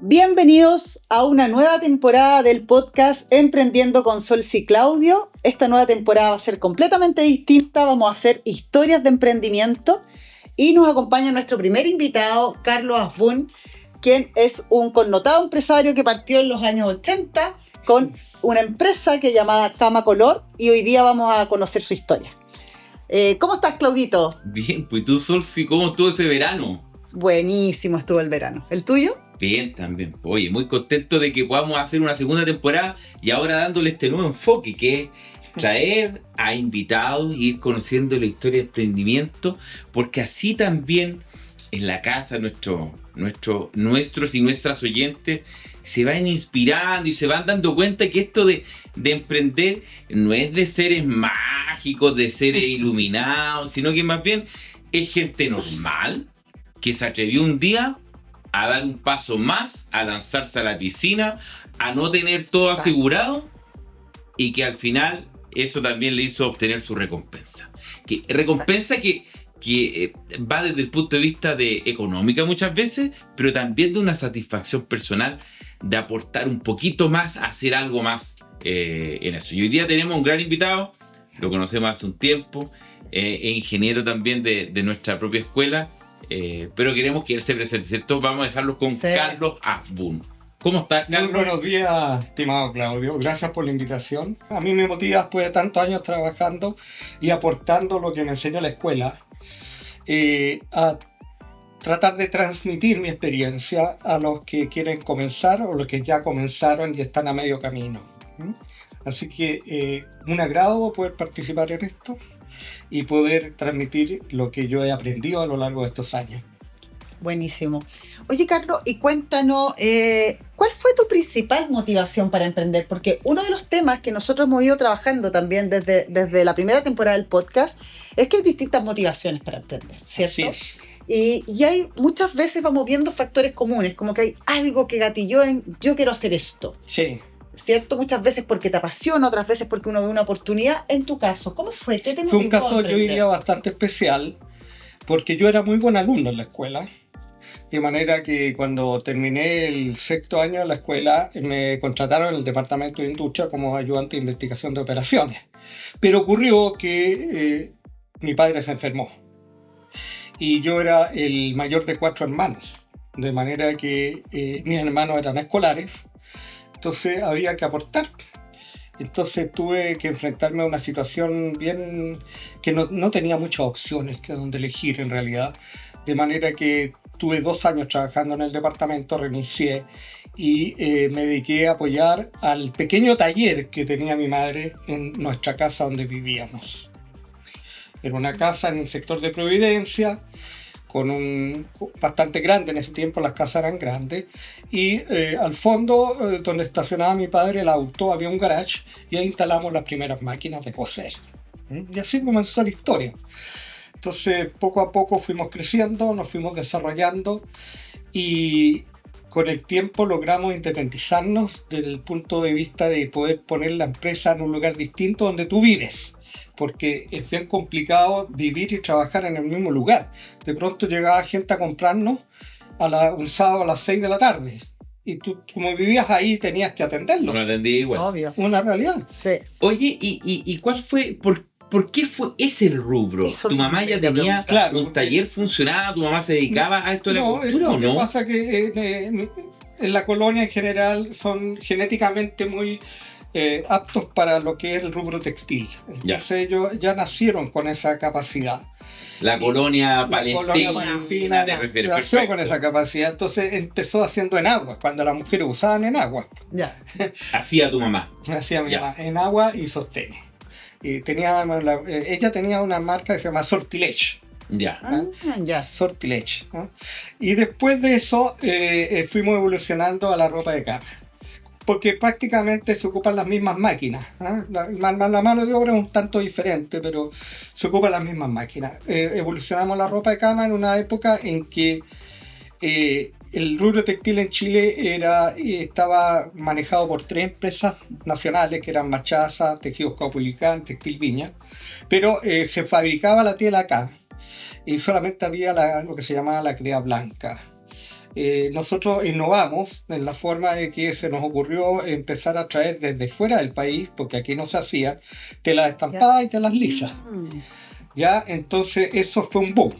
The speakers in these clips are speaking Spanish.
Bienvenidos a una nueva temporada del podcast Emprendiendo con Solsi y Claudio. Esta nueva temporada va a ser completamente distinta, vamos a hacer historias de emprendimiento y nos acompaña nuestro primer invitado, Carlos Asbun, quien es un connotado empresario que partió en los años 80 con una empresa que llamada Cama Color y hoy día vamos a conocer su historia. ¿Cómo estás, Claudito? Bien, pues tú, Solsi, ¿cómo estuvo ese verano? Buenísimo estuvo el verano. ¿El tuyo? Bien, también. Oye, muy contento de que podamos hacer una segunda temporada y ahora dándole este nuevo enfoque que es traer a invitados y ir conociendo la historia de emprendimiento, porque así también en la casa nuestros y nuestras oyentes se van inspirando y se van dando cuenta que esto de emprender no es de seres mágicos, de seres iluminados, sino que más bien es gente normal que se atrevió un día a dar un paso más, a lanzarse a la piscina, a no tener todo asegurado y que al final eso también le hizo obtener su recompensa. Recompensa que va desde el punto de vista de económica muchas veces, pero también de una satisfacción personal de aportar un poquito más, hacer algo más en eso. Y hoy día tenemos un gran invitado, lo conocemos hace un tiempo, ingeniero también de nuestra propia escuela, pero queremos que él se presente, ¿cierto? Vamos a dejarlo con Carlos Asbun. ¿Cómo estás, Carlos? Muy buenos días, estimado Claudio. Gracias por la invitación. A mí me motiva, después de tantos años trabajando y aportando lo que me enseñó la escuela, a tratar de transmitir mi experiencia a los que quieren comenzar o los que ya comenzaron y están a medio camino. Así que un agrado poder participar en esto y poder transmitir lo que yo he aprendido a lo largo de estos años. Buenísimo. Oye, Carlos, y cuéntanos, ¿cuál fue tu principal motivación para emprender? Porque uno de los temas que nosotros hemos ido trabajando también desde la primera temporada del podcast es que hay distintas motivaciones para emprender, ¿cierto? Así es. Y hay muchas veces vamos viendo factores comunes, como que hay algo que gatilló en yo quiero hacer esto. Sí. ¿Cierto? Muchas veces porque te apasiona, otras veces porque uno ve una oportunidad. En tu caso, ¿cómo fue? ¿Qué te motivó? Fue un caso, yo diría, bastante especial, porque yo era muy buen alumno en la escuela, de manera que cuando terminé el sexto año de la escuela me contrataron en el departamento de industria como ayudante de investigación de operaciones. Pero ocurrió que mi padre se enfermó y yo era el mayor de 4 hermanos, de manera que mis hermanos eran escolares. Entonces había que aportar. Entonces tuve que enfrentarme a una situación bien que no tenía muchas opciones que donde elegir en realidad. De manera que tuve 2 años trabajando en el departamento, renuncié y me dediqué a apoyar al pequeño taller que tenía mi madre en nuestra casa donde vivíamos. Era una casa en el sector de Providencia, bastante grande, en ese tiempo las casas eran grandes, y al fondo, donde estacionaba mi padre el auto, había un garage, y ahí instalamos las primeras máquinas de coser. Y así comenzó la historia. Entonces, poco a poco fuimos creciendo, nos fuimos desarrollando, y con el tiempo logramos independizarnos desde el punto de vista de poder poner la empresa en un lugar distinto donde tú vives. Porque es bien complicado vivir y trabajar en el mismo lugar. De pronto llegaba gente a comprarnos un sábado a las 6 de la tarde. Y tú, como vivías ahí, tenías que atenderlo. No atendí igual. Obvio. Una realidad. Sí. Oye, ¿y cuál fue, por qué fue ese el rubro? Eso ¿Tu mamá ya tenía claro, un taller funcionado? ¿Tu mamá se dedicaba a esto de la cultura o no? Lo que pasa es que en la colonia en general son genéticamente muy aptos para lo que es el rubro textil. Entonces ellos ya nacieron con esa capacidad. La colonia palestina te refieres, nació con esa capacidad. Entonces empezó haciendo enaguas, cuando las mujeres usaban enaguas. Ya. Hacía tu mamá. Hacía mi mamá, enagua y sostenes. Y ella tenía una marca que se llama Sortilege. Ya. Ya. Sortilege. Y después de eso fuimos evolucionando a la ropa de cama. Porque prácticamente se ocupan las mismas máquinas. La mano de obra es un tanto diferente, pero se ocupan las mismas máquinas. Evolucionamos la ropa de cama en una época en que el rubro textil en Chile estaba manejado por 3 empresas nacionales, que eran Machaza, Tejidos Caupolicán, Textil Viña, pero se fabricaba la tela acá y solamente había lo que se llamaba la crea blanca. nosotros innovamos en la forma de que se nos ocurrió empezar a traer desde fuera del país, porque aquí no se hacía, telas estampadas y telas lisas. Ya, entonces eso fue un boom,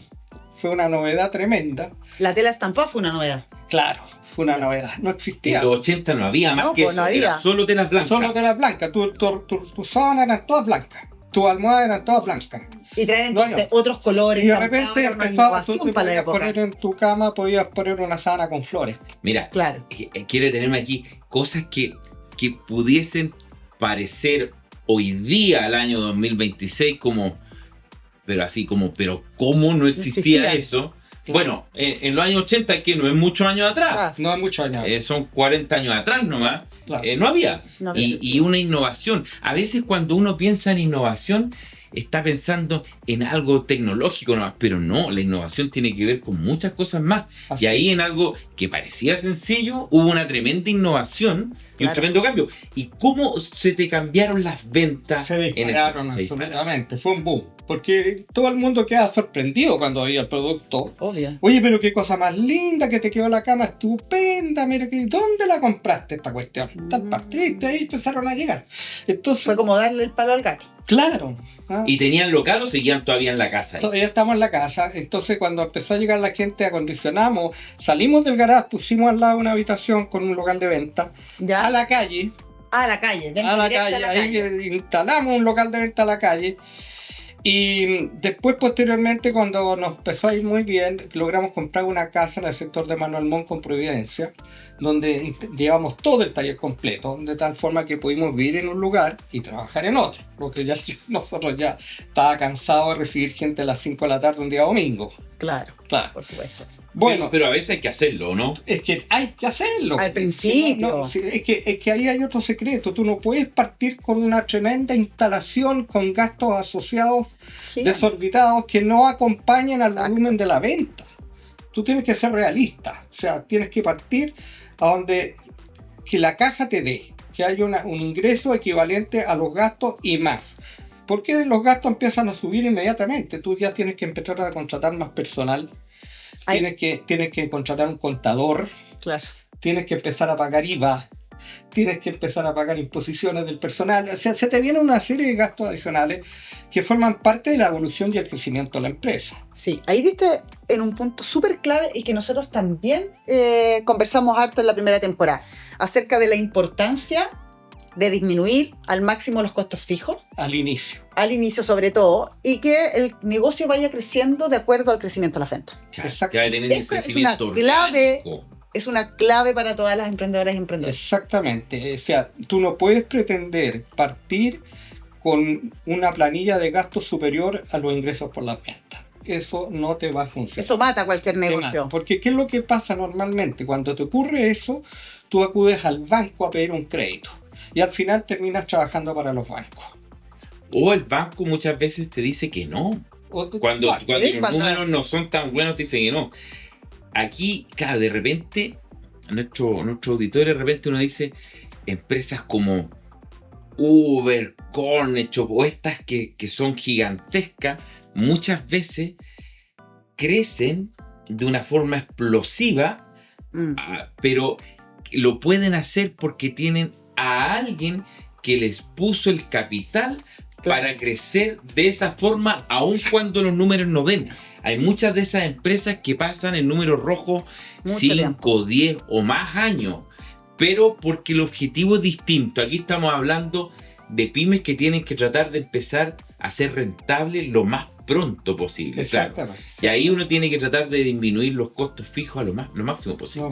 fue una novedad tremenda. La tela estampada fue una novedad. Claro, fue una novedad, no existía. En los 80 no había más No, que pues eso, no había. era solo telas blancas. Solo telas blancas, tus sábanas eran todas blancas, tus almohadas eran todas blancas. Y traer entonces No. otros colores. Y de estampados, repente era una empezaba, tú innovación te para la podías época. poner en tu cama, podías poner una sábana con flores. Mira, Claro. quiero tenerme aquí cosas que pudiesen parecer hoy día, al año 2026, como, pero ¿cómo no existía eso? Bueno, en los años 80, que no es muchos años atrás, No hay muchos años. son 40 años atrás nomás, Claro. no había. No había. Y una innovación. A veces cuando uno piensa en innovación, está pensando en algo tecnológico nomás, pero no, la innovación tiene que ver con muchas cosas más. Así Y ahí en algo que parecía sencillo, hubo una tremenda innovación y un Claro. tremendo cambio. ¿Y cómo se te cambiaron las ventas? Se dispararon absolutamente, fue un boom. Porque todo el mundo queda sorprendido cuando veía el producto. Obvio. Oye, pero qué cosa más linda, que te quedó la cama estupenda, mira, ¿dónde la compraste esta cuestión? Listo, ahí empezaron a llegar. Entonces, Fue como darle el palo al gato. claro. ¿Ah? ¿Y tenían local o seguían todavía en la casa? Todavía estamos en la casa, entonces cuando empezó a llegar la gente, acondicionamos, salimos del garage, pusimos al lado una habitación con un local de venta, ¿Ya? a la calle, A la calle. venta directa a la ahí calle. instalamos un local de venta a la calle. Y después, posteriormente, cuando nos empezó a ir muy bien, logramos comprar una casa en el sector de Manuel Montt con Providencia, donde llevamos todo el taller completo, de tal forma que pudimos vivir en un lugar y trabajar en otro, porque ya nosotros ya estaba cansado de recibir gente a las 5 de la tarde un día domingo. Claro, Claro. por supuesto. Bueno, pero a veces hay que hacerlo, ¿no? es que hay que hacerlo. Al principio. Sí, es que ahí hay otro secreto. Tú no puedes partir con una tremenda instalación con gastos asociados Sí. desorbitados que no acompañan al Exacto. volumen de la venta. Tú tienes que ser realista. O sea, tienes que partir a donde que la caja te dé, que haya un ingreso equivalente a los gastos y más. Porque los gastos empiezan a subir inmediatamente. Tú ya tienes que empezar a contratar más personal. Ay. Tienes que contratar un contador. Claro. Tienes que empezar a pagar IVA. Tienes que empezar a pagar imposiciones del personal. O sea, se te viene una serie de gastos adicionales que forman parte de la evolución y el crecimiento de la empresa. Sí, ahí diste en un punto súper clave y que nosotros también conversamos harto en la primera temporada, acerca de la importancia de disminuir al máximo los costos fijos, Al inicio. al inicio sobre todo, y que el negocio vaya creciendo de acuerdo al crecimiento de la venta. Exacto. Que va a tener un Esa es crecimiento una clave. orgánico. Es una clave para todas las emprendedoras y emprendedores. Exactamente. O sea, tú no puedes pretender partir con una planilla de gastos superior a los ingresos por las ventas. Eso no te va a funcionar. Eso mata cualquier negocio. Porque ¿qué es lo que pasa normalmente? Cuando te ocurre eso, tú acudes al banco a pedir un crédito y al final terminas trabajando para los bancos. O el banco muchas veces te dice que no. Cuando sí, los cuando- números no son tan buenos, te dicen que no. Aquí, claro, de repente, nuestro auditorio, de repente uno dice, empresas como Uber, Corner Shop, o estas que son gigantescas, muchas veces crecen de una forma explosiva, Mm. pero lo pueden hacer porque tienen a alguien que les puso el capital Claro. para crecer de esa forma, aun cuando los números no den. Hay muchas de esas empresas que pasan en números rojos Mucho 5, tiempo. 10 o más años, pero porque el objetivo es distinto. Aquí estamos hablando de pymes que tienen que tratar de empezar a ser rentables lo más pronto posible. Claro. Exactamente. Y ahí uno tiene que tratar de disminuir los costos fijos a lo máximo posible.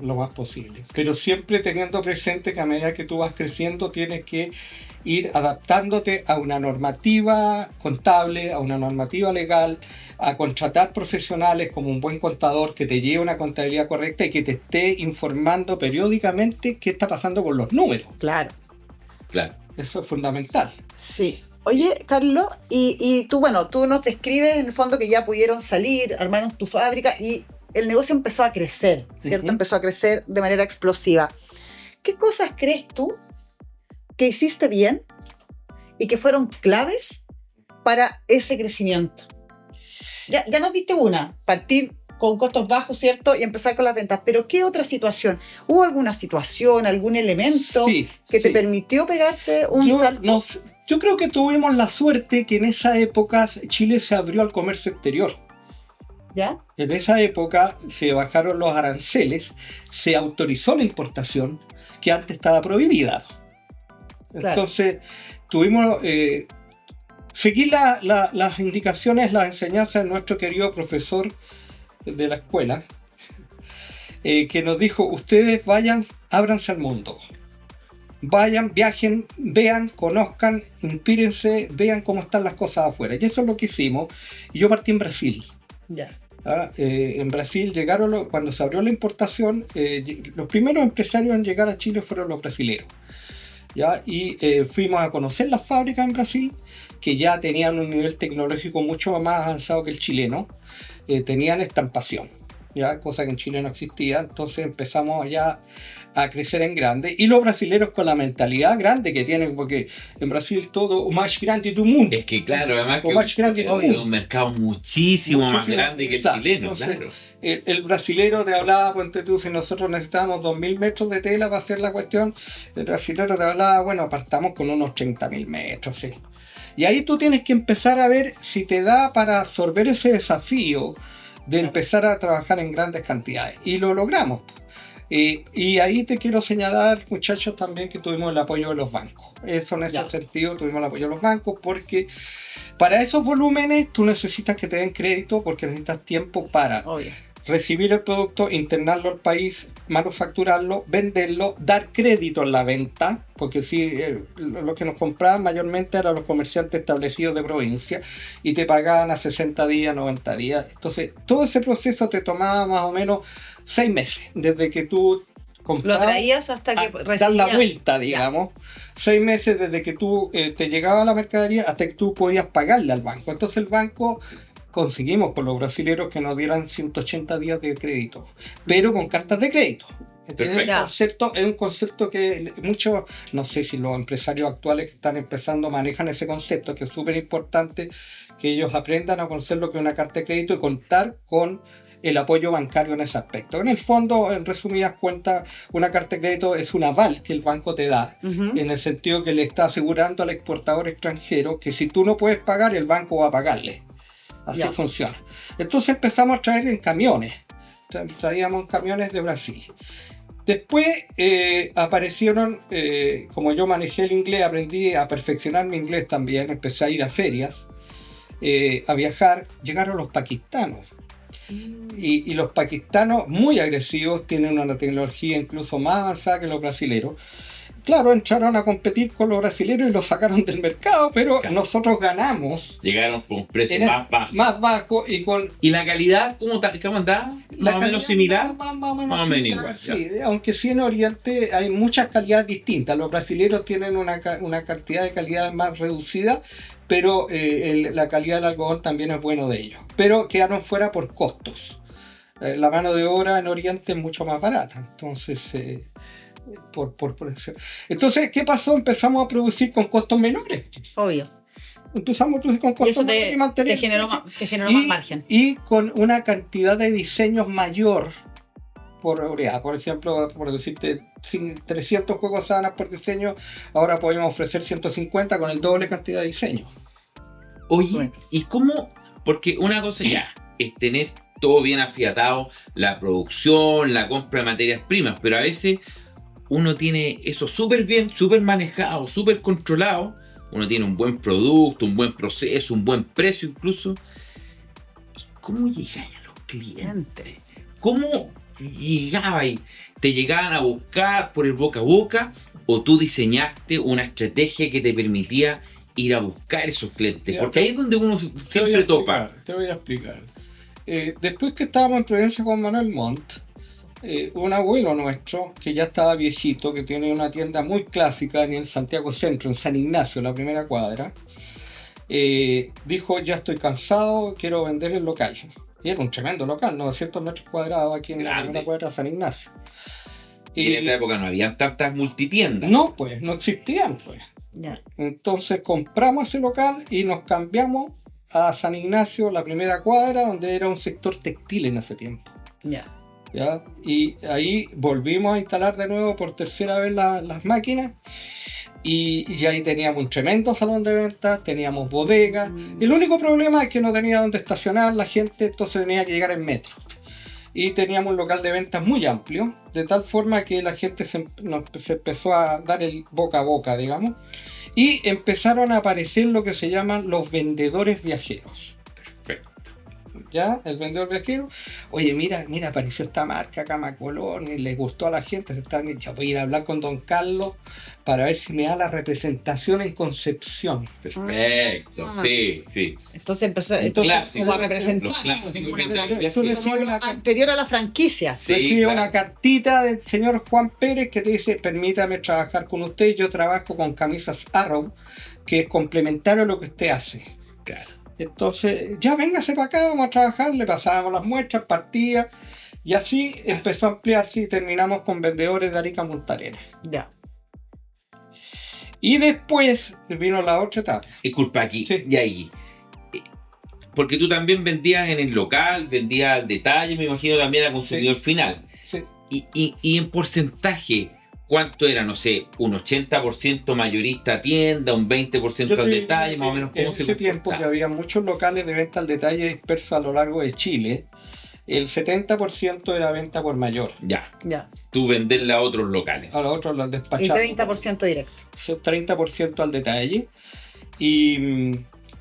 Lo más posible. Pero siempre teniendo presente que a medida que tú vas creciendo tienes que ir adaptándote a una normativa contable, a una normativa legal, a contratar profesionales como un buen contador que te lleve una contabilidad correcta y que te esté informando periódicamente qué está pasando con los números. Claro. Claro. Eso es fundamental. Sí. Oye, Carlos, y tú, bueno, tú nos describes en el fondo que ya pudieron salir, armaron tu fábrica y el negocio empezó a crecer, ¿cierto? Ujú. Empezó a crecer de manera explosiva. ¿Qué cosas crees tú que hiciste bien y que fueron claves para ese crecimiento? Ya nos diste una, partir con costos bajos, ¿cierto? Y empezar con las ventas. Pero ¿qué otra situación? ¿Hubo alguna situación, algún elemento que te permitió pegarte un salto? Yo creo que tuvimos la suerte que en esa época Chile se abrió al comercio exterior. ¿Ya? En esa época se bajaron los aranceles, se autorizó la importación, que antes estaba prohibida. Claro. Entonces, tuvimos... seguí las indicaciones, las enseñanzas de nuestro querido profesor de la escuela, que nos dijo: ustedes vayan, ábranse al mundo. Vayan, viajen, vean, conozcan, inspírense, vean cómo están las cosas afuera. Y eso es lo que hicimos. Y yo partí en Brasil. Ya. En Brasil llegaron, cuando se abrió la importación, los primeros empresarios en llegar a Chile fueron los brasileros. ¿Ya? Y fuimos a conocer las fábricas en Brasil, que ya tenían un nivel tecnológico mucho más avanzado que el chileno. Tenían estampación, ¿ya? Cosa que en Chile no existía. Entonces empezamos allá a crecer en grande, y los brasileros con la mentalidad grande que tienen, porque en Brasil todo o más grande del mundo. Es que claro, además o más grande del mundo. Es un mercado muchísimo más grande que el chileno. Entonces, claro. El brasilero te hablaba, ponte tú, si nosotros necesitábamos 2.000 metros de tela para hacer la cuestión, el brasilero te hablaba, bueno, partamos con unos 30.000 metros, sí. Y ahí tú tienes que empezar a ver si te da para absorber ese desafío de empezar a trabajar en grandes cantidades. Y lo logramos. Y ahí te quiero señalar, muchachos, también que tuvimos el apoyo de los bancos. Eso en ese sentido tuvimos el apoyo de los bancos, porque para esos volúmenes tú necesitas que te den crédito, porque necesitas tiempo para recibir el producto, internarlo al país, manufacturarlo, venderlo, dar crédito en la venta, porque sí, lo que nos compraban mayormente eran los comerciantes establecidos de provincia y te pagaban a 60 días, 90 días. Entonces, todo ese proceso te tomaba más o menos 6 meses, desde que tú comprabas, lo traías hasta que recibías. Dar la vuelta, digamos. 6 meses desde que tú te llegaba la mercadería hasta que tú podías pagarle al banco. Entonces el banco, conseguimos con los brasileños que nos dieran 180 días de crédito, pero con cartas de crédito. Es un concepto que muchos, no sé si los empresarios actuales que están empezando manejan ese concepto, que es súper importante que ellos aprendan a conocer lo que es una carta de crédito y contar con el apoyo bancario en ese aspecto. En el fondo, en resumidas cuentas, una carta de crédito es un aval que el banco te da, en el sentido que le está asegurando al exportador extranjero que si tú no puedes pagar, el banco va a pagarle. Así funciona. Entonces empezamos a traer en camiones. Traíamos camiones de Brasil. Después aparecieron, como yo manejé el inglés, aprendí a perfeccionar mi inglés también, empecé a ir a ferias, a viajar. Llegaron los pakistanos. Y los pakistanos, muy agresivos, tienen una tecnología incluso más avanzada que los brasileros. Claro, entraron a competir con los brasileños y los sacaron del mercado, pero nosotros ganamos. Llegaron con un precio más bajo y con... ¿Y la calidad cómo andaba? ¿Más o menos similar? Más o menos igual. Sí, aunque sí en Oriente hay muchas calidades distintas. Los brasileños tienen una cantidad de calidad más reducida, pero la calidad del algodón también es bueno de ellos. Pero quedaron fuera por costos. La mano de obra en Oriente es mucho más barata. Entonces... Entonces, ¿qué pasó? Empezamos a producir con costos menores. Obvio. Empezamos a producir con costos menores y mantener te generó más margen. Y con una cantidad de diseños mayor por unidad. Por ejemplo, por decirte, 300 juegos sábanas por diseño, ahora podemos ofrecer 150 con el doble cantidad de diseños. Oye, ¿y cómo? Porque una cosa ya es tener todo bien afiatado, la producción, la compra de materias primas, pero a veces uno tiene eso súper bien, súper manejado, súper controlado. Uno tiene un buen producto, un buen proceso, un buen precio incluso. ¿Y cómo llegáis a los clientes? ¿Cómo llegabais? ¿Te llegaban a buscar por el boca a boca o tú diseñaste una estrategia que te permitía ir a buscar esos clientes? Porque ahí es donde uno siempre topa. Te voy a explicar. Después que estábamos en Providencia con Manuel Montt, un abuelo nuestro, que ya estaba viejito, que tiene una tienda muy clásica en el Santiago Centro, en San Ignacio, la primera cuadra, dijo: ya estoy cansado, quiero vender el local. Y era un tremendo local, 900 metros cuadrados aquí en la primera cuadra de San Ignacio. Y en esa época no habían tantas multitiendas. No, pues, no existían, pues. Entonces compramos ese local y nos cambiamos a San Ignacio, la primera cuadra, donde era un sector textil en ese tiempo. Ya. ¿Ya? Y ahí volvimos a instalar de nuevo por tercera vez las máquinas. Y ahí teníamos un tremendo salón de ventas, teníamos bodegas. El único problema es que no tenía dónde estacionar la gente, entonces tenía que llegar en metro. Y teníamos un local de ventas muy amplio, de tal forma que la gente se empezó a dar el boca a boca, digamos. Y empezaron a aparecer lo que se llaman los vendedores viajeros. Perfecto. ¿Ya? El vendedor viajero. Oye, mira, apareció esta marca Cama Color, y le gustó a la gente. Ya voy a ir a hablar con don Carlos para ver si me da la representación en Concepción. Perfecto, sí. Entonces empezó Clásico, como a representar. los clásicos. Tú Anterior a la franquicia. Sí, recibe claro. una cartita del señor Juan Pérez que te dice: permítame trabajar con usted, yo trabajo con camisas Arrow, que es complementario a lo que usted hace. Claro. Entonces, ya véngase para acá, vamos a trabajar. Le pasábamos las muestras, partía, y así empezó a ampliarse y terminamos con vendedores de Arica Montarenas. Ya. Y después vino la otra etapa. Disculpa, aquí Sí. y ahí. Porque tú también vendías en el local, vendías al detalle, me imagino también al consumidor final. Sí. Y en porcentaje, ¿cuánto era? No sé, un 80% mayorista a tienda, un 20% al detalle, más o menos cómo se En ese tiempo que comportaba. había muchos locales de venta al detalle dispersos a lo largo de Chile, el 70% era venta por mayor. Ya, Ya. tú venderle a otros locales. A los otros los Y despachamos. 30% directo. 30% al detalle. Y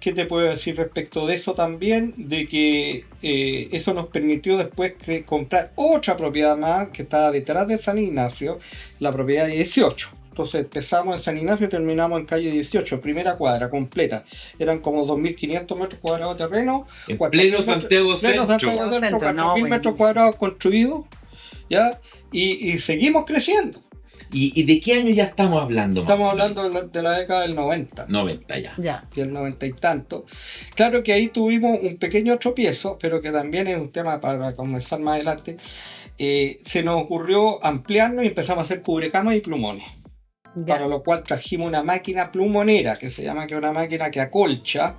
¿qué te puedo decir respecto de eso también? De que eso nos permitió después comprar otra propiedad más que estaba detrás de San Ignacio, la propiedad 18. Entonces empezamos en San Ignacio y terminamos en calle 18, primera cuadra completa. Eran como 2.500 metros cuadrados de terreno. En 4.000 pleno metros- Santiago pleno Centro. Santiago Centro, Centro, 4.000 no, metros buenísimo. cuadrados construidos. ¿Ya? Y seguimos creciendo. ¿Y de qué año ya estamos hablando? más Estamos o menos? hablando de la década del 90. 90 ya. Ya. Y el 90 y tanto. Claro que ahí tuvimos un pequeño tropiezo, pero que también es un tema para conversar más adelante. Se nos ocurrió ampliarnos y empezamos a hacer cubrecamas y plumones. Ya. Para lo cual trajimos una máquina plumonera, que se llama, que es una máquina que acolcha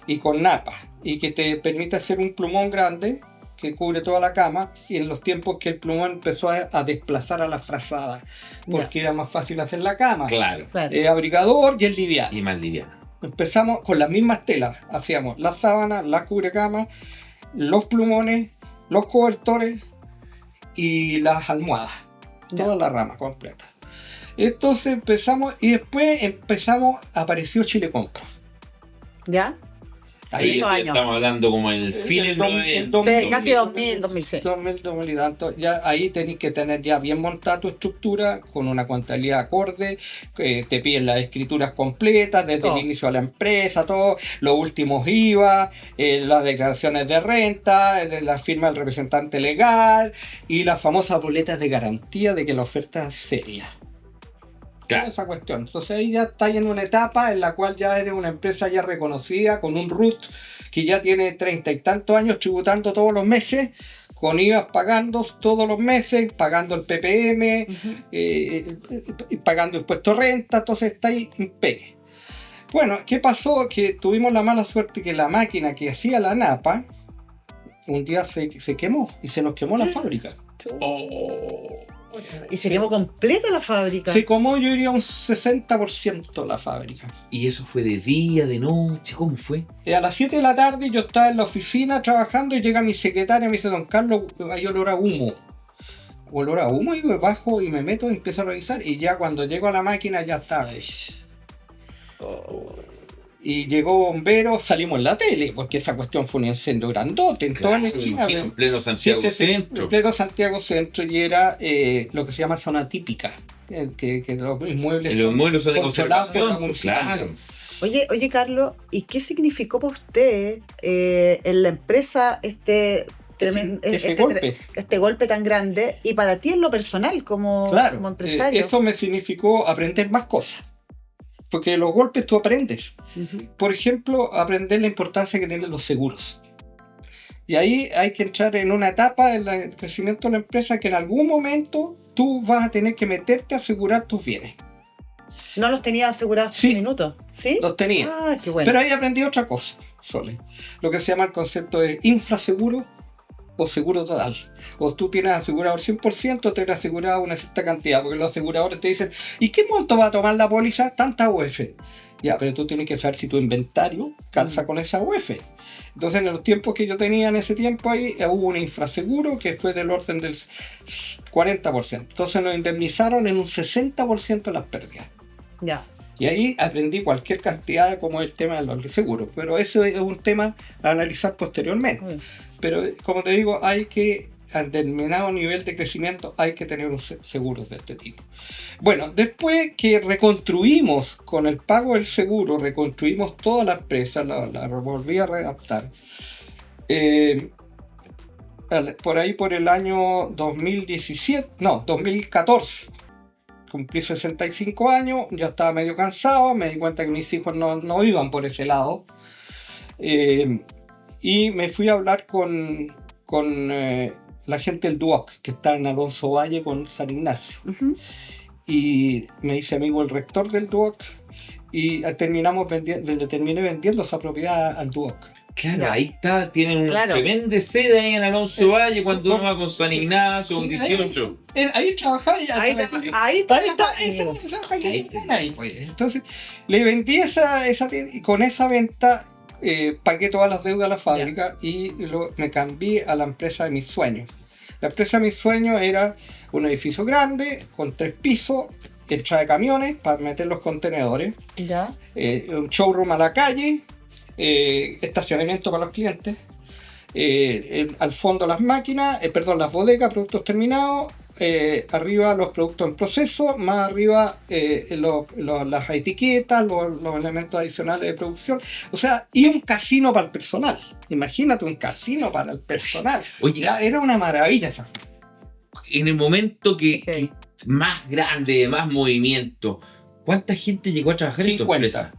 y con napa, y que te permite hacer un plumón grande que cubre toda la cama, y en los tiempos que el plumón empezó a desplazar a la frazada, porque era más fácil hacer la cama. Claro. Claro. Abrigador y es liviano. Y más liviano. Empezamos con las mismas telas, hacíamos las sábanas, las cubrecamas, los plumones, los cobertores y las almohadas, Ya. toda la rama completa. Entonces apareció Chile Compra. ¿Ya? Ahí Esos ya años. estamos hablando como en el fin del 90. Sí, casi 2006. 2000 y tanto. Ya ahí tenéis que tener ya bien montada tu estructura, con una contabilidad acorde, te piden las escrituras completas, desde Todo. el inicio de la empresa, todo, los últimos IVA, las declaraciones de renta, la firma del representante legal y las famosas boletas de garantía de que la oferta es seria. Claro. Esa cuestión. Entonces ahí ya está en una etapa en la cual ya eres una empresa ya reconocida, con un RUT que ya tiene 30 y tantos años tributando todos los meses, con IVA pagando todos los meses, pagando el PPM, pagando impuestos de renta, entonces está ahí en pegue. Bueno, ¿qué pasó? Que tuvimos la mala suerte que la máquina que hacía la napa un día se quemó y se nos quemó la fábrica. Oh. Y se quemó completa la fábrica. Se quemó, yo diría, un 60% la fábrica. ¿Y eso fue de día, de noche? ¿Cómo fue? A las 7 de la tarde yo estaba en la oficina trabajando y llega mi secretaria y me dice: don Carlos, hay olor a humo. Olor a humo, y me bajo y me meto y empiezo a revisar, y ya cuando llego a la máquina ya está. Y llegó bombero, salimos en la tele, porque esa cuestión fue un incendio grandote en toda la Claro, esquina. imagino, en pleno Santiago Centro. En pleno Santiago Centro, y era lo que se llama zona típica, que los inmuebles Los muebles son de controlados por la conservación, pues, municipalidad. claro. Oye, Carlos, ¿y qué significó para usted en la empresa este golpe tan grande, y para ti en lo personal como empresario? Eso me significó aprender más cosas, porque los golpes tú aprendes. Uh-huh. Por ejemplo, aprender la importancia que tienen los seguros. Y ahí hay que entrar en una etapa en el crecimiento de la empresa que en algún momento tú vas a tener que meterte a asegurar tus bienes. ¿No los tenía asegurados Sí. 3 minutos? ¿Sí? Los tenía. Ah, qué bueno. Pero ahí aprendí otra cosa, Sole. Lo que se llama el concepto de infraseguro o seguro total. O tú tienes asegurado el 100% o tienes asegurado una cierta cantidad, porque los aseguradores te dicen, ¿y qué monto va a tomar la póliza? Tanta UF. Ya, pero tú tienes que saber si tu inventario calza con esa UF. Entonces, en los tiempos que yo tenía en ese tiempo ahí, hubo un infraseguro que fue del orden del 40%. Entonces nos indemnizaron en un 60% las pérdidas. Ya. Y ahí aprendí cualquier cantidad como el tema de los seguros. Pero eso es un tema a analizar posteriormente. Mm. Pero como te digo, hay que, a determinado nivel de crecimiento, hay que tener unos seguros de este tipo. Bueno, después que reconstruimos con el pago del seguro, reconstruimos toda la empresa, la volví a readaptar. Por ahí por el año 2014. Cumplí 65 años, ya estaba medio cansado, me di cuenta que mis hijos no iban por ese lado. Y me fui a hablar con la gente del DUOC, que está en Alonso Valle con San Ignacio. Ujú. Y me hice amigo el rector del DUOC y le terminé vendiendo esa propiedad al DUOC. Claro, Ya. ahí está, tienen una Claro. tremenda sede ahí en Alonso Valle cuando uno va con San Ignacio, un Sí, 18. Ahí trabajaba ya. Ahí está. Ahí, pues. Entonces, le vendí esa tienda y con esa venta pagué todas las deudas a la fábrica y me cambié a la empresa de mis sueños. La empresa de mis sueños era un edificio grande, con 3 pisos, entrada de camiones para meter los contenedores, Ya. un showroom a la calle, estacionamiento para los clientes, al fondo las máquinas, las bodegas, productos terminados, arriba los productos en proceso, más arriba las etiquetas, los elementos adicionales de producción, o sea, y un casino para el personal. Imagínate un casino para el personal. Oye, Ya, era una maravilla esa. en el momento Sí. que más grande, más movimiento, ¿cuánta gente llegó a trabajar en tu 50. empresa?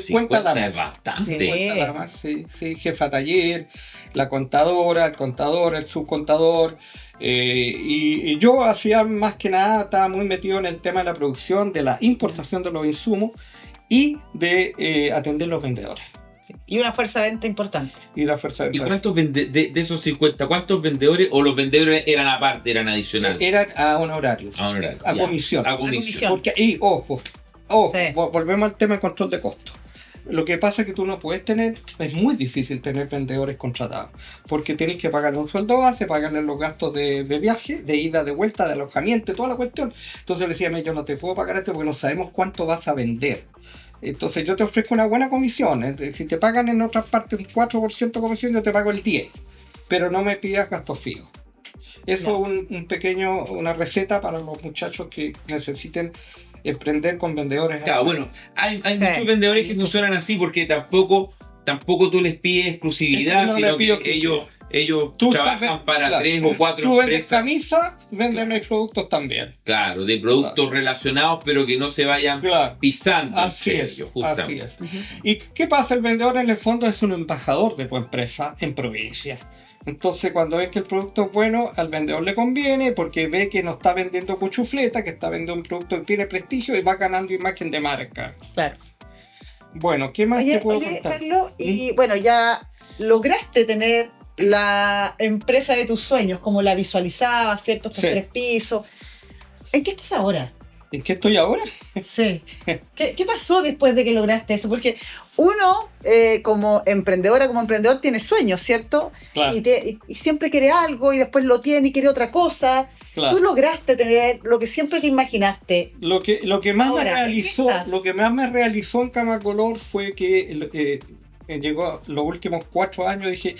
50 damas. es bastante. Sí. 50 nada más, sí, jefa taller, la contadora, el contador, el subcontador. Y yo hacía más que nada, estaba muy metido en el tema de la producción, de la importación de los insumos y de atender los vendedores. Y una fuerza de venta importante. Y la fuerza de ¿Y venta. cuántos de esos 50, cuántos vendedores o los vendedores eran aparte, eran adicionales? Eran a honorarios, A honorario, a ya. comisión. A comisión. comisión. Porque ahí, ojo, Sí. volvemos al tema de control de costos. Lo que pasa es que tú no puedes tener, es muy difícil tener vendedores contratados, porque tienes que pagarle un sueldo base, pagarle los gastos de viaje, de ida, de vuelta, de alojamiento, toda la cuestión. Entonces le decía, yo no te puedo pagar esto porque no sabemos cuánto vas a vender. Entonces yo te ofrezco una buena comisión. Si te pagan en otras partes un 4% de comisión, yo te pago el 10%, pero no me pidas gastos fijos. Eso es una receta para los muchachos que necesiten emprender con vendedores. Claro, bueno, hay Sí. muchos vendedores que funcionan así porque tampoco tú les pides exclusividad, Es que no sino le pido que ellos Tú trabajan estás- para claro. 3 o 4 Tú vendes empresas. camisa, venden mis productos también. Claro, de productos relacionados, pero que no se vayan Claro. pisando Así entre es, ellos, así justamente. es. ¿Y qué pasa? El vendedor en el fondo es un embajador de tu empresa en provincia. Entonces cuando ves que el producto es bueno, al vendedor le conviene porque ve que no está vendiendo cuchufleta, que está vendiendo un producto que tiene prestigio y va ganando imagen de marca. Claro. Bueno, ¿qué más te puedo Oye, contar? Carlos, y bueno, ya lograste tener la empresa de tus sueños, como la visualizabas, ¿cierto? Estos Sí. 3 pisos. ¿En qué estás ahora? ¿En qué estoy ahora? Sí. ¿Qué pasó después de que lograste eso? Porque uno, como emprendedor, tiene sueños, ¿cierto? Claro, Y siempre quiere algo y después lo tiene y quiere otra cosa. claro. Tú lograste tener lo que siempre te imaginaste. Lo que más Ahora, ¿en qué estás? lo que más me realizó en Camacolor fue que llegó los últimos 4 años, dije,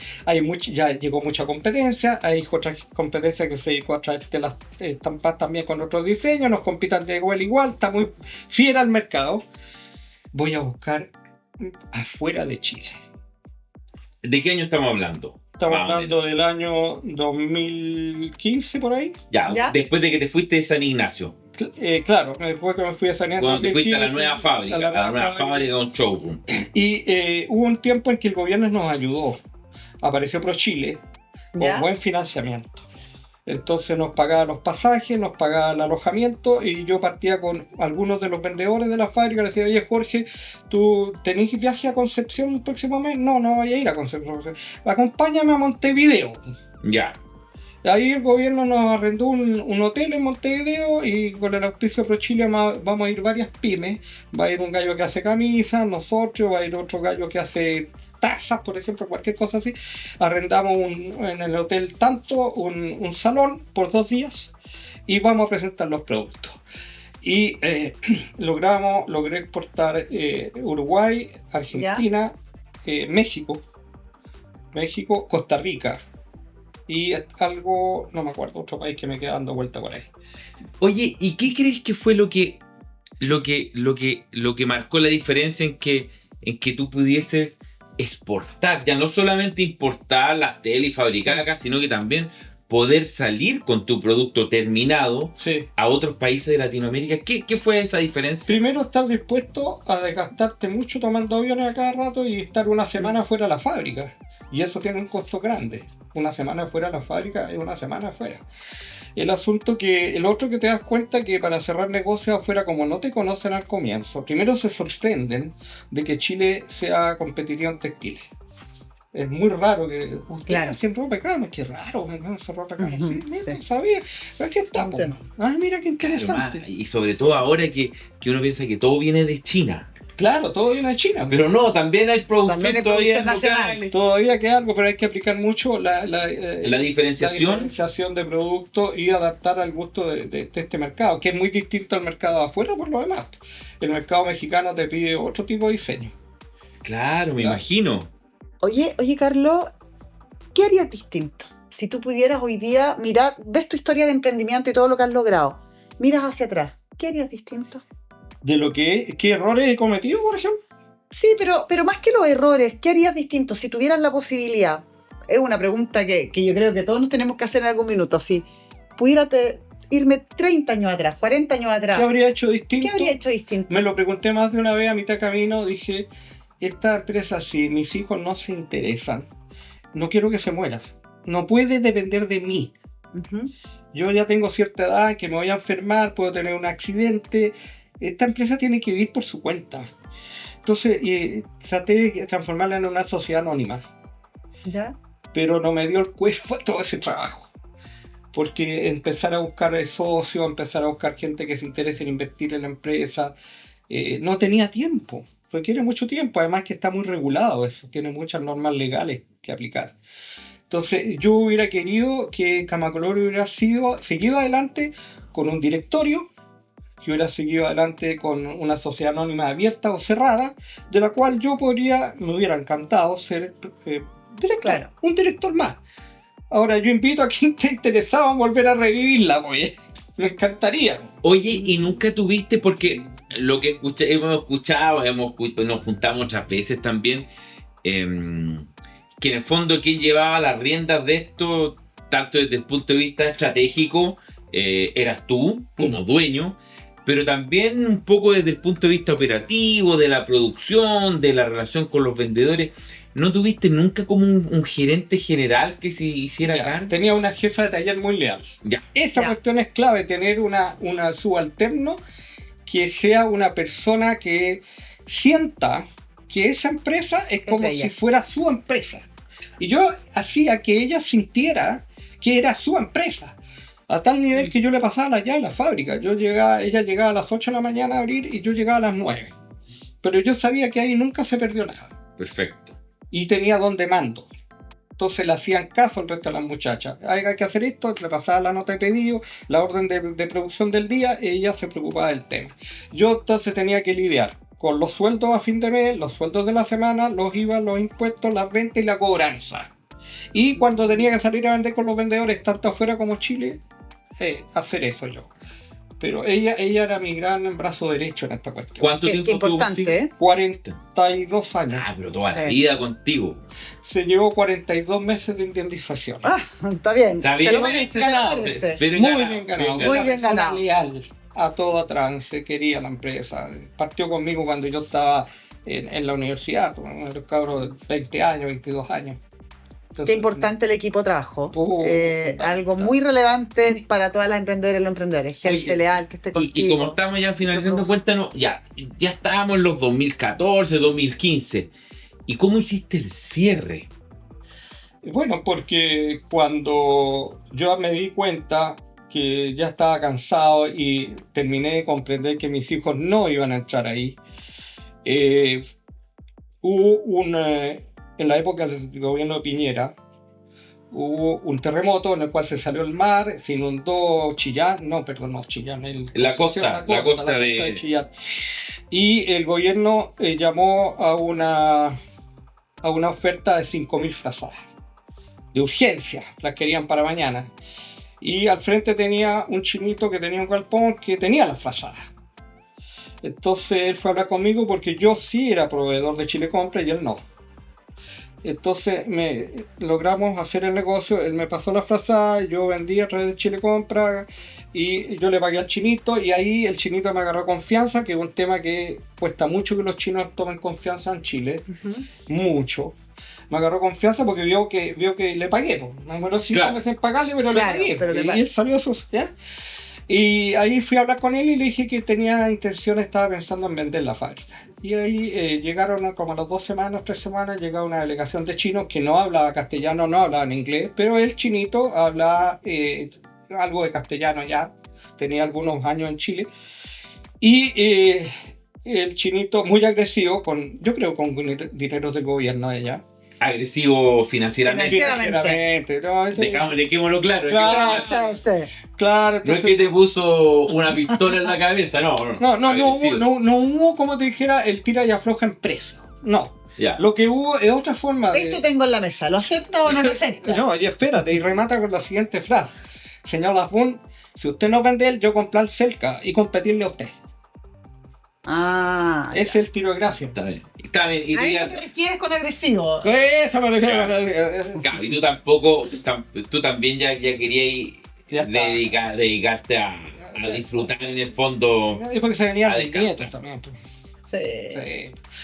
ya llegó mucha competencia, hay otras competencias que se dedicó a traerte las estampas también con otros diseños, nos compitan de igual a igual, está muy fiera al mercado. Voy a buscar afuera de Chile. ¿De qué año estamos hablando? Estamos Más o hablando del año 2015 por ahí. Ya, después de que te fuiste de San Ignacio, Claro, después que me fui a San Ignacio. cuando te fuiste a la 2015, nueva fábrica, a la nueva fábrica con showroom. Y hubo un tiempo en que el gobierno nos ayudó. Apareció ProChile con ¿Ya? buen financiamiento. Entonces nos pagaba los pasajes, nos pagaba el alojamiento y yo partía con algunos de los vendedores de la fábrica. Le decía, oye Jorge, ¿tú tenés viaje a Concepción el próximo mes? No, no voy a ir a Concepción. Acompáñame a Montevideo. Ya. Ahí el gobierno nos arrendó un hotel en Montevideo y con el auspicio ProChile vamos a ir varias pymes. Va a ir un gallo que hace camisas, nosotros, va a ir otro gallo que hace tazas, por ejemplo, cualquier cosa así. Arrendamos en el hotel tanto un salón por 2 días y vamos a presentar los productos. Y logré exportar Uruguay, Argentina, México, Costa Rica. Y algo, no me acuerdo, otro país que me queda dando vuelta por ahí. Oye, ¿y qué crees que fue lo que marcó la diferencia en que tú pudieses exportar? Ya no solamente importar las telas y fabricar acá, sino que también poder salir con tu producto terminado a otros países de Latinoamérica. ¿Qué fue esa diferencia? Primero, estar dispuesto a desgastarte mucho tomando aviones a cada rato y estar una semana fuera de la fábrica. Y eso tiene un costo grande. Una semana fuera de la fábrica es una semana fuera. El otro que te das cuenta que para cerrar negocios afuera, como no te conocen al comienzo, primero se sorprenden de que Chile sea competitivo en textiles. Es muy raro que ustedes hacen ropa acá, es que raro, hacer ropa acá. Sí, no sabía. Pero aquí está. Ay, mira qué interesante. Claro, y sobre todo ahora que uno piensa que todo viene de China. Claro, todo viene de China. Pero no, también hay producción todavía nacional. Todavía queda algo, pero hay que aplicar mucho la diferenciación de productos y adaptar al gusto de este mercado, que es muy distinto al mercado de afuera por lo demás. El mercado mexicano te pide otro tipo de diseño. Claro, me imagino. Oye, Carlos, ¿qué harías distinto? Si tú pudieras hoy día mirar, ves tu historia de emprendimiento y todo lo que has logrado, miras hacia atrás, ¿qué harías distinto? ¿De lo qué errores he cometido, por ejemplo? Sí, pero más que los errores, ¿qué harías distinto si tuvieras la posibilidad? Es una pregunta que yo creo que todos nos tenemos que hacer en algún minuto. Si pudiera irme 30 años atrás, 40 años atrás, ¿qué habría hecho distinto? ¿Qué habría hecho distinto? Me lo pregunté más de una vez a mitad de camino. Dije, esta empresa, si mis hijos no se interesan, no quiero que se mueran. No puede depender de mí. Uh-huh. Yo ya tengo cierta edad, que me voy a enfermar, puedo tener un accidente. Esta empresa tiene que vivir por su cuenta. Entonces traté de transformarla en una sociedad anónima. ¿Ya? Pero no me dio el cuerpo a todo ese trabajo. Porque empezar a buscar socios, empezar a buscar gente que se interese en invertir en la empresa, no tenía tiempo. Requiere mucho tiempo, además que está muy regulado eso. Tiene muchas normas legales que aplicar. Entonces yo hubiera querido que Camacolor hubiera seguido adelante con un directorio, que hubiera seguido adelante con una sociedad anónima abierta o cerrada, de la cual yo me hubiera encantado ser director, claro. Un director más. Ahora yo invito a quien esté interesado en volver a revivirla, pues. Me encantaría. Oye, ¿y nunca tuviste, porque lo que hemos escuchado, nos juntamos otras veces también, que en el fondo quien llevaba las riendas de esto, tanto desde el punto de vista estratégico, eras tú como dueño, pero también un poco desde el punto de vista operativo, de la producción, de la relación con los vendedores? ¿No tuviste nunca como un gerente general que se hiciera cargo? Tenía una jefa de taller muy leal. Esa cuestión es clave, tener una subalterno que sea una persona que sienta que esa empresa es como si fuera su empresa. Y yo hacía que ella sintiera que era su empresa. A tal nivel que yo le pasaba la llave a la fábrica. Ella llegaba a las 8 de la mañana a abrir y yo llegaba a las 9. Pero yo sabía que ahí nunca se perdió nada. Perfecto. Y tenía donde mando. Entonces le hacían caso al resto de las muchachas. Hay que hacer esto, le pasaba la nota de pedido, la orden de producción del día, y ella se preocupaba del tema. Yo entonces tenía que lidiar con los sueldos a fin de mes, los sueldos de la semana, los IVA, los impuestos, las ventas y la cobranza. Y cuando tenía que salir a vender con los vendedores, tanto afuera como Chile, hacer eso yo. Pero ella era mi gran brazo derecho en esta cuestión. ¿Cuánto tiempo tuvo importante, 42 años. Ah, pero toda la vida contigo. Se llevó 42 meses de indemnización. Ah, está bien. Está bien. Se lo merece, ganado. Muy bien ganado. Muy bien ganado. Leal a todo trance, quería la empresa. Partió conmigo cuando yo estaba en la universidad, un cabro de 20 años, 22 años. Qué importante el equipo de trabajo. Algo importante. muy relevante para todas las emprendedoras y los emprendedores. Gente Oye, leal que esté contigo. Y como estamos ya finalizando, cuéntanos, ya estábamos en los 2014, 2015. ¿Y cómo hiciste el cierre? Bueno, porque cuando yo me di cuenta que ya estaba cansado y terminé de comprender que mis hijos no iban a entrar ahí, hubo en la época del gobierno de Piñera, hubo un terremoto en el cual se salió el mar, se inundó Chillán, no, perdón, no, Chillán, La costa de Chillán. Y el gobierno llamó a una oferta de 5.000 frazadas, de urgencia, las querían para mañana. Y al frente tenía un chinito que tenía un galpón que tenía las frazadas. Entonces él fue a hablar conmigo porque yo sí era proveedor de Chile Compra y él no. Entonces logramos hacer el negocio, él me pasó la frazada, yo vendí a través de Chile Compra y yo le pagué al chinito y ahí el chinito me agarró confianza, que es un tema que cuesta mucho que los chinos tomen confianza en Chile, mucho. Me agarró confianza porque vio que le pagué, me demoró 5 meses en pagarle, pero Claro, le pagué, pero y él salió eso, ¿ya? Y ahí fui a hablar con él y le dije que tenía intenciones, estaba pensando en vender la fábrica. Y ahí llegaron como a las 2 semanas, 3 semanas, llegaba una delegación de chinos que no hablaba castellano, no hablaban inglés, pero el chinito hablaba algo de castellano ya, tenía algunos años en Chile. Y el chinito muy agresivo, yo creo con dinero del gobierno de allá. Agresivo financieramente. Financieramente. No, Dejémoslo claro. Claro, no es que te puso una pistola en la cabeza, no. No hubo, como te dijera, el tira y afloja en precio. No. Ya. Lo que hubo es otra forma de... Esto tengo en la mesa, ¿lo acepta o no lo acepta? No, y espérate, y remata con la siguiente frase. Señor Lafun, si usted no vende él, yo comprar cerca y competirle a usted. Ese es el tiro de gracia. Está bien. ¿A eso te refieres con agresivo? Eso me refiero. Claro, y tú también ya querías dedicarte a disfrutar en el fondo. Y porque se venían de nietos también. Sí.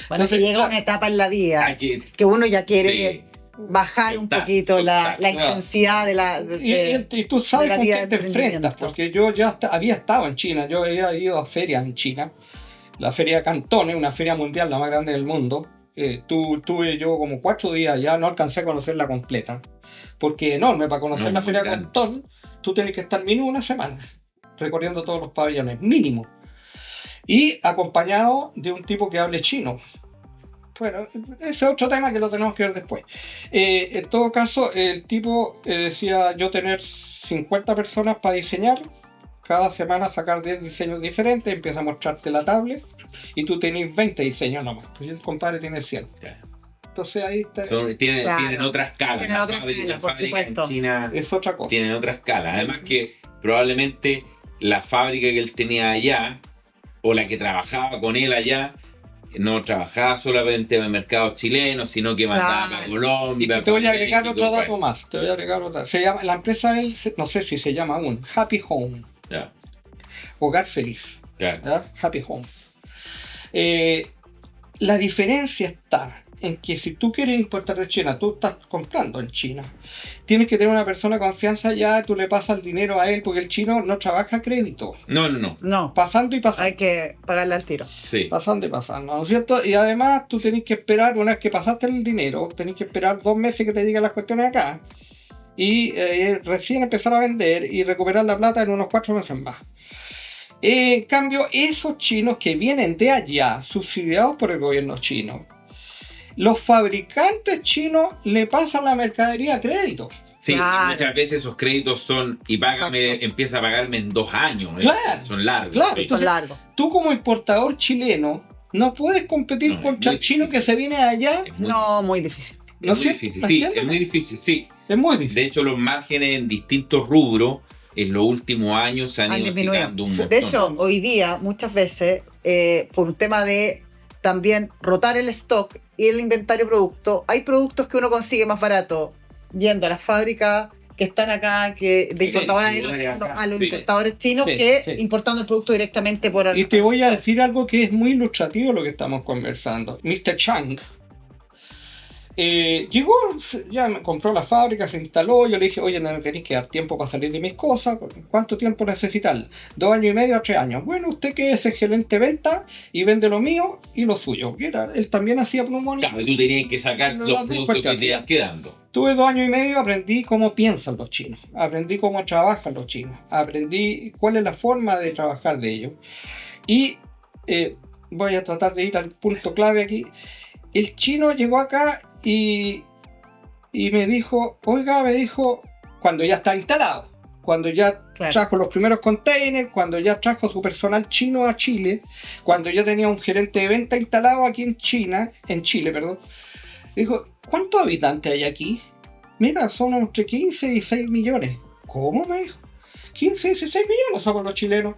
Bueno, Entonces, llega una etapa en la vida que uno ya quiere bajar un poquito la intensidad de la y tú sabes con qué te enfrentas, emprendimiento. porque yo ya había estado en China, yo había ido a ferias en China. La feria de Cantones, una feria mundial, la más grande del mundo. Tuve yo como 4 días ya, no alcancé a conocerla completa. Porque enorme, para conocer la feria de Cantón, tú tienes que estar mínimo una semana recorriendo todos los pabellones, mínimo. Y acompañado de un tipo que hable chino. Bueno, ese es otro tema que lo tenemos que ver después. En todo caso, el tipo decía yo tener 50 personas para diseñar. Cada semana sacar 10 diseños diferentes, empieza a mostrarte la tablet y tú tenés 20 diseños nomás. Y el compadre tiene 100. Claro. Entonces ahí está. Tienen otra escala. Tienen otra escala, por supuesto. En China es otra cosa. Tienen otra escala. Además que probablemente la fábrica que él tenía allá o la que trabajaba con él allá no trabajaba solamente en el mercado chileno, sino que mandaba para Colombia. Y te voy a agregar otro dato más. Se llama, la empresa de él, no sé si se llama aún, Happy Home. Ya. Hogar feliz. Claro. ¿Ya? Happy Home. La diferencia está en que si tú quieres importar de China, tú estás comprando en China, tienes que tener una persona de confianza ya, tú le pasas el dinero a él, porque el chino no trabaja a crédito. No. Pasando y pasando. Hay que pagarle al tiro. Sí. Pasando y pasando, ¿no es cierto? Y además tú tenés que esperar, una vez que pasaste el dinero, tenés que esperar 2 meses que te lleguen las cuestiones acá. Y recién empezar a vender y recuperar la plata en unos 4 meses más. En cambio, esos chinos que vienen de allá, subsidiados por el gobierno chino, los fabricantes chinos le pasan la mercadería a crédito. Sí, Claro. y muchas veces esos créditos son, y Exacto. empieza a pagarme en 2 años. Claro. Son largos. Claro, sí. entonces, largo. tú como importador chileno no puedes competir No, contra es el chino difícil. que se viene de allá. Es muy, No, muy difícil. ¿No es es muy cierto? difícil, ¿Me sí, entiendes? es muy difícil, sí. Es muy difícil. De hecho, los márgenes en distintos rubros en los últimos años se han ido disminuido. achicando un montón. De hecho, hoy día, muchas veces, por un tema de también rotar el stock y el inventario de producto, hay productos que uno consigue más barato yendo a las fábricas que están acá, que de importadoras a los Sí. importadores chinos, Sí, que sí. importando el producto directamente por... Y te voy a decir algo que es muy ilustrativo lo que estamos conversando. Mr. Chang llegó, ya me compró la fábrica, se instaló, yo le dije, oye, no me tenéis que dar tiempo para salir de mis cosas, ¿cuánto tiempo necesitan? 2 años y medio a 3 años. Bueno, usted que es el gerente de venta y vende lo mío y lo suyo. Él también hacía plumones. Claro, tú tenías que sacar los productos que te iban quedando. Tuve 2 años y medio, aprendí cómo piensan los chinos, aprendí cómo trabajan los chinos, aprendí cuál es la forma de trabajar de ellos. Y voy a tratar de ir al punto clave aquí. El chino llegó acá y me dijo, cuando ya está instalado, cuando ya trajo los primeros containers, cuando ya trajo su personal chino a Chile, cuando ya tenía un gerente de venta instalado aquí en Chile, dijo, ¿cuántos habitantes hay aquí? Mira, son entre 15 y 6 millones. ¿Cómo? Me dijo. 15 y 16 millones somos los chilenos.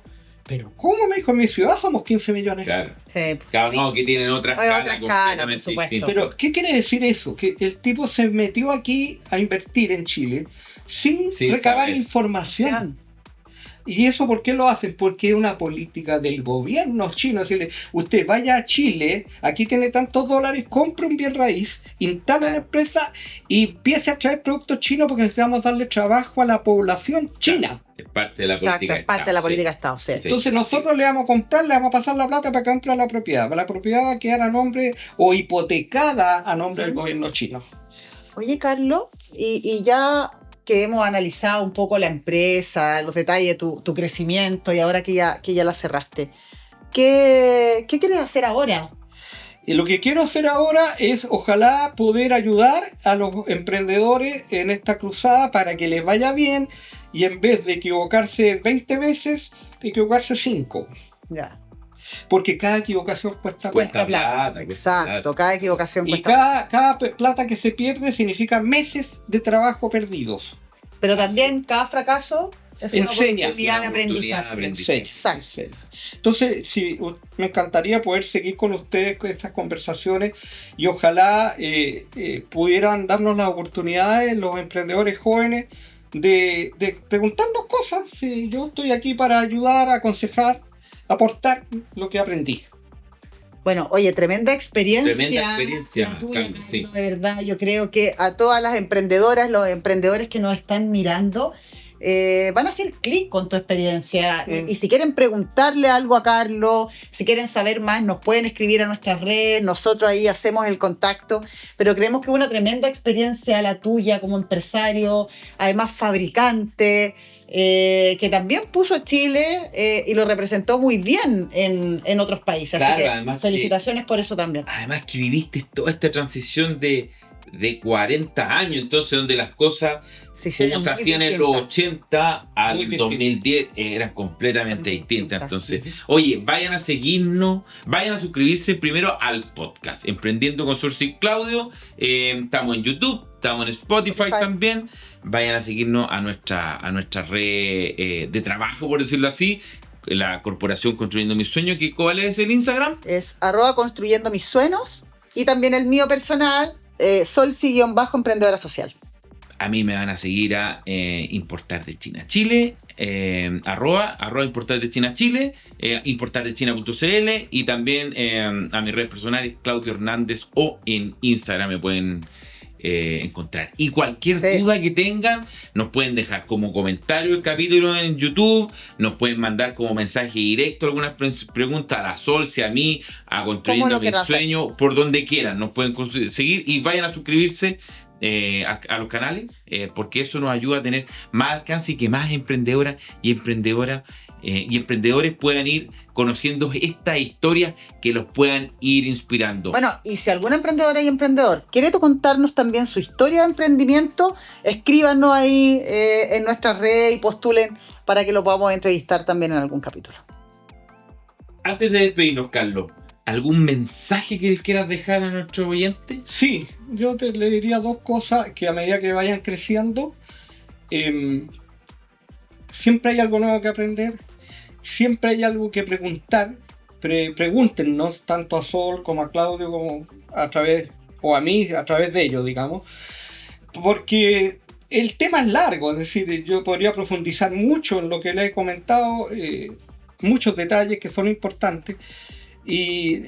Pero ¿cómo? Me dijo, en mi ciudad somos 15 millones. Claro. Sí. Claro, no, que tienen otra escala completamente por supuesto. distinta. Pero, ¿qué quiere decir eso? Que el tipo se metió aquí a invertir en Chile sin recabar saber. información. ¿Y eso por qué lo hacen? Porque es una política del gobierno chino. Decirle, usted vaya a Chile, aquí tiene tantos dólares, compre un bien raíz, instale la empresa y empiece a traer productos chinos porque necesitamos darle trabajo a la población china. Es parte de la Exacto, política. es parte de la política de Estado, sí. Sí. Entonces nosotros le vamos a comprar, le vamos a pasar la plata para que compre la propiedad. La propiedad va a quedar a nombre o hipotecada a nombre del gobierno chino. Oye, Carlos, y ya que hemos analizado un poco la empresa, los detalles de tu crecimiento y ahora que ya la cerraste, ¿qué quieres hacer ahora? Y lo que quiero hacer ahora es ojalá poder ayudar a los emprendedores en esta cruzada para que les vaya bien y en vez de equivocarse 20 veces, equivocarse 5. Ya. Porque cada equivocación cuesta Cuesta plata. plata, Exacto, cada equivocación y cuesta. cada plata que se pierde significa meses de trabajo perdidos. Pero también cada fracaso es una Enseña. oportunidad de Una oportunidad aprendizaje. de aprendizaje. Exacto. Entonces, sí, me encantaría poder seguir con ustedes con estas conversaciones y ojalá pudieran darnos las oportunidades, los emprendedores jóvenes, de preguntarnos cosas. Sí, yo estoy aquí para ayudar, aconsejar, aportar lo que aprendí. Bueno, oye, tremenda experiencia. La tuya, Carlos, sí. de verdad. Yo creo que a todas las emprendedoras, los emprendedores que nos están mirando, van a hacer clic con tu experiencia. Y si quieren preguntarle algo a Carlos, si quieren saber más, nos pueden escribir a nuestras redes. Nosotros ahí hacemos el contacto. Pero creemos que es una tremenda experiencia la tuya como empresario, además fabricante, que también puso a Chile y lo representó muy bien en otros países. Claro, así que además felicitaciones por eso también. Además que viviste toda esta transición de 40 años, entonces donde las cosas como se hacían en los 80 al 2010 eran completamente distintas. Entonces, oye, vayan a seguirnos, vayan a suscribirse primero al podcast Emprendiendo con Sol y Claudio. Estamos en YouTube, estamos en Spotify también. Vayan a seguirnos a nuestra red de trabajo, por decirlo así, la corporación Construyendo Mis Sueños. ¿Cuál es el Instagram? Es @construyendo mis sueños y también el mío personal, Solsi-emprendedora social. A mí me van a seguir a Importar de China Chile, arroba Importar de China Chile, importardechina.cl y también a mis redes personales, Claudio Hernández, o en Instagram me pueden encontrar. Y cualquier duda que tengan, nos pueden dejar como comentario el capítulo en YouTube, nos pueden mandar como mensaje directo algunas preguntas a la Solsi, a mí, a Construyendo Mi Sueño, por donde quieran. Nos pueden seguir y vayan a suscribirse a los canales, porque eso nos ayuda a tener más alcance y que más emprendedoras y emprendedores puedan ir conociendo estas historias que los puedan ir inspirando. Bueno, y si alguna emprendedora y emprendedor quiere contarnos también su historia de emprendimiento, escríbanos ahí en nuestras redes y postulen para que lo podamos entrevistar también en algún capítulo. Antes de despedirnos, Carlos, ¿algún mensaje que quieras dejar a nuestro oyente? Sí, yo le diría 2 cosas que a medida que vayan creciendo, siempre hay algo nuevo que aprender, siempre hay algo que preguntar. Pregúntenos tanto a Sol como a Claudio como a través de ellos, digamos, porque el tema es largo, es decir, yo podría profundizar mucho en lo que les he comentado, muchos detalles que son importantes. Y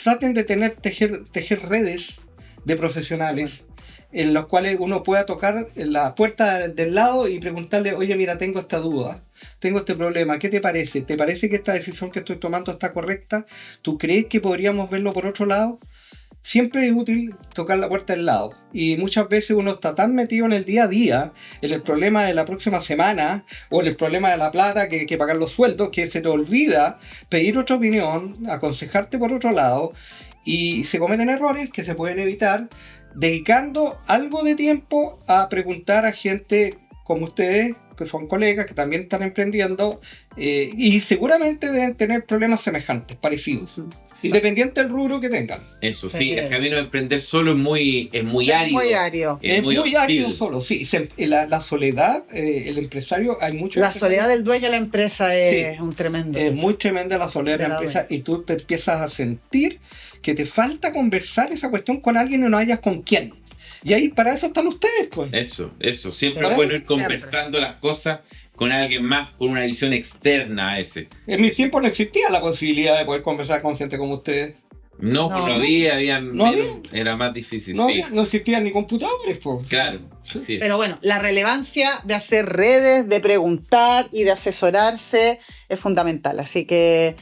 traten de tejer redes de profesionales en los cuales uno pueda tocar la puerta del lado y preguntarle, oye, mira, tengo esta duda, tengo este problema, ¿qué te parece? ¿Te parece que esta decisión que estoy tomando está correcta? ¿Tú crees que podríamos verlo por otro lado? Siempre es útil tocar la puerta del lado, y muchas veces uno está tan metido en el día a día, en el problema de la próxima semana o en el problema de la plata, que hay que pagar los sueldos, que se te olvida pedir otra opinión, aconsejarte por otro lado, y se cometen errores que se pueden evitar dedicando algo de tiempo a preguntar a gente como ustedes, que son colegas, que también están emprendiendo, y seguramente deben tener problemas semejantes, parecidos. Independiente del rubro que tengan. Eso sí, el camino de emprender solo es muy árido. Muy árido. Es muy hostil. árido solo, sí. La soledad, el empresario, hay mucho... La soledad del dueño de la empresa es Sí. un tremendo. Es muy tremenda la soledad de De la la empresa, y tú te empiezas a sentir que te falta conversar esa cuestión con alguien y no hayas con quién. Y ahí para eso están ustedes, pues. Eso. Siempre Sí. es bueno ir Siempre. conversando las cosas con alguien más, con una visión externa a ese. En mis tiempos no existía la posibilidad de poder conversar con gente como ustedes. No, pues no había No había. era más difícil, No, sí. no existían ni computadores, pues. Claro, así es. Pero bueno, la relevancia de hacer redes, de preguntar y de asesorarse es fundamental. Así que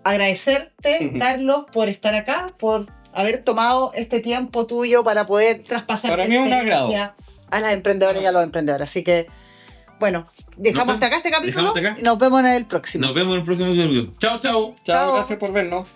agradecerte, Carlos, por estar acá, por haber tomado este tiempo tuyo para poder traspasar Para tu mí es un experiencia a las emprendedoras y a los emprendedores. Así que, bueno, dejamos Nos hasta acá este capítulo dejamos hasta acá. y nos vemos en el próximo. Nos vemos en el próximo video. Chao, chao. Chao, Chao. gracias por vernos.